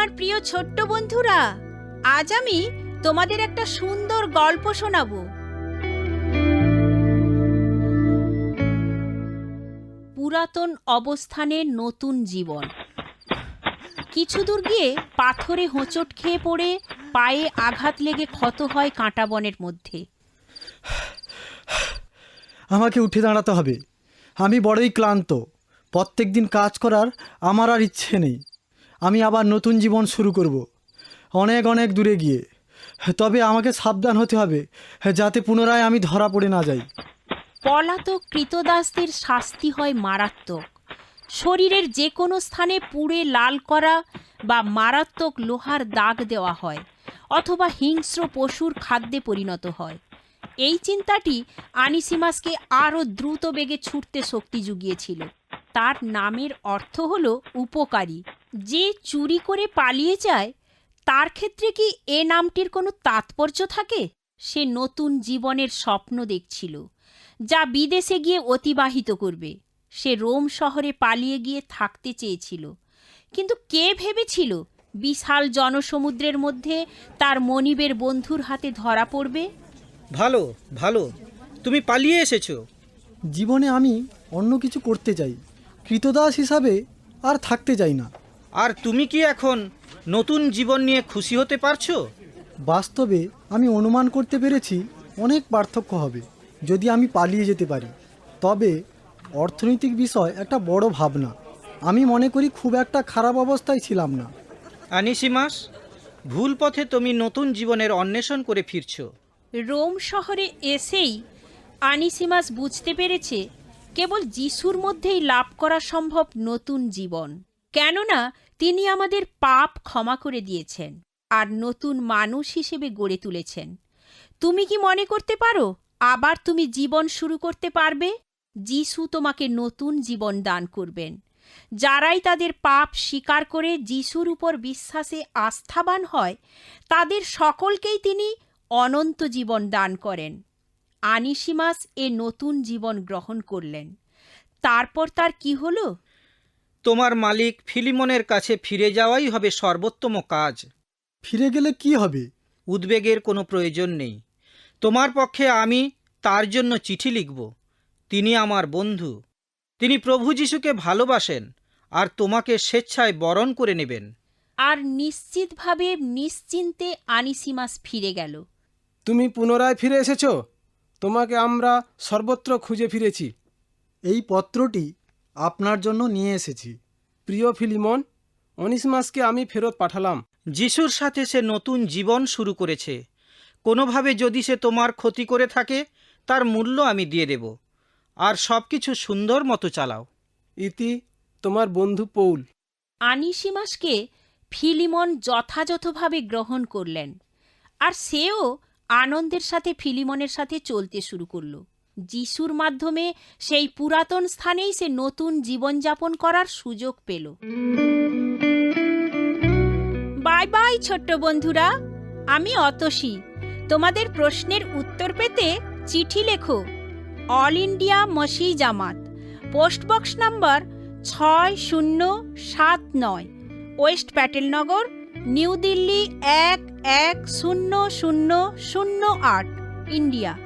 আমার প্রিয় ছোট্ট বন্ধুরা, আজ আমি তোমাদের একটা সুন্দর গল্প শোনাবো। পুরাতন অবস্থানে নতুন জীবন। কিছু দূর গিয়ে পাথরে হোঁচট খেয়ে পড়ে পায়ে আঘাত লেগে ক্ষত হয় কাঁটা বনের মধ্যে। আমাকে উঠে দাঁড়াতে হবে। আমি বড়ই ক্লান্ত। প্রত্যেক দিন কাজ করার আমার আর ইচ্ছে নেই। আমি আবার নতুন জীবন শুরু করব, অনেক অনেক দূরে গিয়ে। তবে আমাকে সাবধান হতে হবে, যাতে পুনরায় আমি ধরা পড়ে না যাই। পলাতক কৃতদাসদের শাস্তি হয় মারাত্মক। শরীরের যে কোনো স্থানে পুড়ে লাল করা বা মারাত্মক লোহার দাগ দেওয়া হয়, অথবা হিংস্র পশুর খাদ্যে পরিণত হয়। এই চিন্তাটি আনিসিমাসকে আরও দ্রুত বেগে ছুটতে শক্তি জুগিয়েছিল। তার নামের অর্থ হল উপকারী। যে চুরি করে পালিয়ে যায়, তার ক্ষেত্রে কি এ নামটির কোনো তাৎপর্য থাকে? সে নতুন জীবনের স্বপ্ন দেখছিল, যা বিদেশে গিয়ে অতিবাহিত করবে। সে রোম শহরে পালিয়ে গিয়ে থাকতে চেয়েছিল, কিন্তু কে ভেবেছিল বিশাল জনসমুদ্রের মধ্যে তার মনিবের বন্ধুর হাতে ধরা পড়বে? ভালো ভালো, তুমি পালিয়ে এসেছো। জীবনে আমি অন্য কিছু করতে চাই, কৃতদাস হিসাবে আর থাকতে চাই না। আর তুমি কি এখন নতুন জীবন নিয়ে খুশি হতে পারছো? বাস্তবে আমি অনুমান করতে পেরেছি অনেক পার্থক্য হবে যদি আমি পালিয়ে যেতে পারি। তবে অর্থনৈতিক বিষয় একটা বড় ভাবনা। আমি মনে করি খুব একটা খারাপ অবস্থায় ছিলাম না। আনিসিমাস, ভুল পথে তুমি নতুন জীবনের অন্বেষণ করে ফিরছো। রোম শহরে এসেই আনিসিমাস বুঝতে পেরেছে কেবল যিশুর মধ্যেই লাভ করা সম্ভব নতুন জীবন। কেননা তিনি আমাদের পাপ ক্ষমা করে দিয়েছেন আর নতুন মানুষ হিসেবে গড়ে তুলেছেন। তুমি কি মনে করতে পারো আবার তুমি জীবন শুরু করতে পারবে? যিশু তোমাকে নতুন জীবন দান করবেন। যারাই তাদের পাপ স্বীকার করে যিশুর উপর বিশ্বাসে আস্থাবান হয়, তাদের সকলকেই তিনি অনন্ত জীবন দান করেন। আনিসিমাস এ নতুন জীবন গ্রহণ করলেন। তারপর তার কি হলো? তোমার মালিক ফিলিমনের কাছে ফিরে যাওয়াই হবে সর্বোত্তম কাজ। ফিরে গেলে কি হবে? উদ্বেগের কোনো প্রয়োজন নেই। তোমার পক্ষে আমি তার জন্য চিঠি লিখব। তিনি আমার বন্ধু। তিনি প্রভু যিশুকে ভালোবাসেন আর তোমাকে স্বেচ্ছায় বরণ করে নেবেন। আর নিশ্চিতভাবে নিশ্চিন্তে আনিসিমাস ফিরে গেল। তুমি পুনরায় ফিরে এসেছো। তোমাকে আমরা সর্বত্র খুঁজে ফিরেছি। এই পত্রটি আপনার জন্য নিয়ে এসেছি। প্রিয় ফিলিমন, অনিসমাসকে আমি ফেরত পাঠালাম। যিশুর সাথে সে নতুন জীবন শুরু করেছে। কোনোভাবে যদি সে তোমার ক্ষতি করে থাকে, তার মূল্য আমি দিয়ে দেব। আর সব কিছু সুন্দর মতো চালাও। ইতি, তোমার বন্ধু পৌল। আনিসিমাসকে ফিলিমন যথাযথভাবে গ্রহণ করলেন, আর সেও আনন্দের সাথে ফিলিমনের সাথে চলতে শুরু করল। যিশুর মাধ্যমে সেই পুরাতন স্থানেই সে নতুন জীবনযাপন করার সুযোগ পেল। বাই বাই ছোট্ট বন্ধুরা, আমি অতসী। তোমাদের প্রশ্নের উত্তর পেতে চিঠি লেখো। All India Masih Jamaat, post box number 6079, west Patelnagar, new Delhi 110008, India.